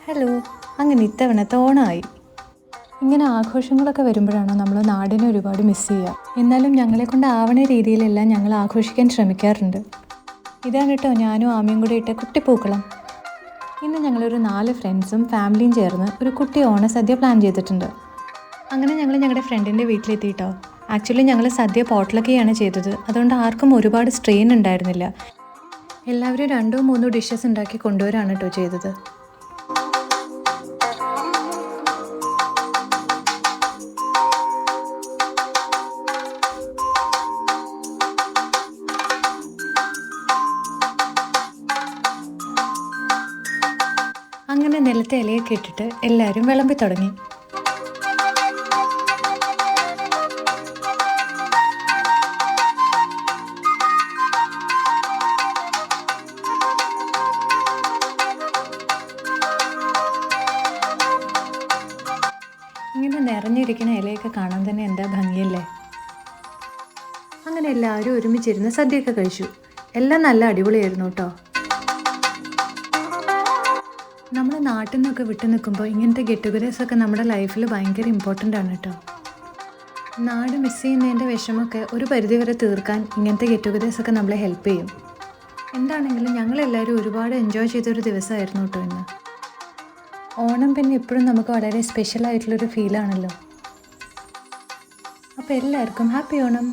Hello. അങ്ങനെ ഇത്തവണത്തെ ഓണമായി. ഇങ്ങനെ ആഘോഷങ്ങളൊക്കെ വരുമ്പോഴാണ് നമ്മൾ നാടിനെ ഒരുപാട് മിസ് ചെയ്യുക. എന്നാലും ഞങ്ങളെക്കൊണ്ട് ആവണ രീതിയിലെല്ലാം ഞങ്ങൾ ആഘോഷിക്കാൻ ശ്രമിക്കാറുണ്ട്. ഇതാണ് കേട്ടോ ഞാനും ആമയും കൂടി ഇട്ട കുട്ടിപ്പൂക്കളം. ഇന്ന് ഞങ്ങളൊരു 4 ഫ്രണ്ട്സും ഫാമിലിയും ചേർന്ന് ഒരു കുട്ടി ഓണസദ്യ പ്ലാൻ ചെയ്തിട്ടുണ്ട്. അങ്ങനെ ഞങ്ങൾ ഞങ്ങളുടെ ഫ്രണ്ടിൻ്റെ വീട്ടിലെത്തിയിട്ടോ. ആക്ച്വലി ഞങ്ങൾ സദ്യ പോട്ട്ലൊക്കെയാണ് ചെയ്തത്. അതുകൊണ്ട് ആർക്കും ഒരുപാട് സ്ട്രെയിൻ ഉണ്ടായിരുന്നില്ല. എല്ലാവരും 2-3 ഡിഷസ് ഉണ്ടാക്കി കൊണ്ടുവരാണ് കേട്ടോ ചെയ്തത്. അങ്ങനെ നിലത്തെ ഇലയൊക്കെ ഇട്ടിട്ട് എല്ലാവരും വിളമ്പി തുടങ്ങി. ഇങ്ങനെ നിറഞ്ഞിരിക്കുന്ന ഇലയൊക്കെ കാണാൻ തന്നെ എന്താ ഭംഗിയല്ലേ. അങ്ങനെ എല്ലാവരും ഒരുമിച്ചിരുന്ന് സദ്യയൊക്കെ കഴിച്ചു. എല്ലാം നല്ല അടിപൊളിയായിരുന്നു കേട്ടോ. നമ്മൾ നാട്ടിൽ നിന്നൊക്കെ വിട്ടു നിൽക്കുമ്പോൾ ഇങ്ങനത്തെ ഗെറ്റ് ടുഗദേഴ്സൊക്കെ നമ്മുടെ ലൈഫിൽ ഭയങ്കര ഇമ്പോർട്ടൻ്റ് ആണ് കേട്ടോ. നാട് മിസ് ചെയ്യുന്നതിൻ്റെ വിഷമമൊക്കെ ഒരു പരിധിവരെ തീർക്കാൻ ഇങ്ങനത്തെ ഗെറ്റ് ടുഗദേഴ്സൊക്കെ നമ്മളെ ഹെൽപ്പ് ചെയ്യും. എന്താണെങ്കിലും ഞങ്ങളെല്ലാവരും ഒരുപാട് എൻജോയ് ചെയ്തൊരു ദിവസമായിരുന്നു കേട്ടോ ഇന്ന്. ഓണം പിന്നെ എപ്പോഴും നമുക്ക് വളരെ സ്പെഷ്യലായിട്ടുള്ളൊരു ഫീലാണല്ലോ. അപ്പോൾ എല്ലാവർക്കും ഹാപ്പി ഓണം.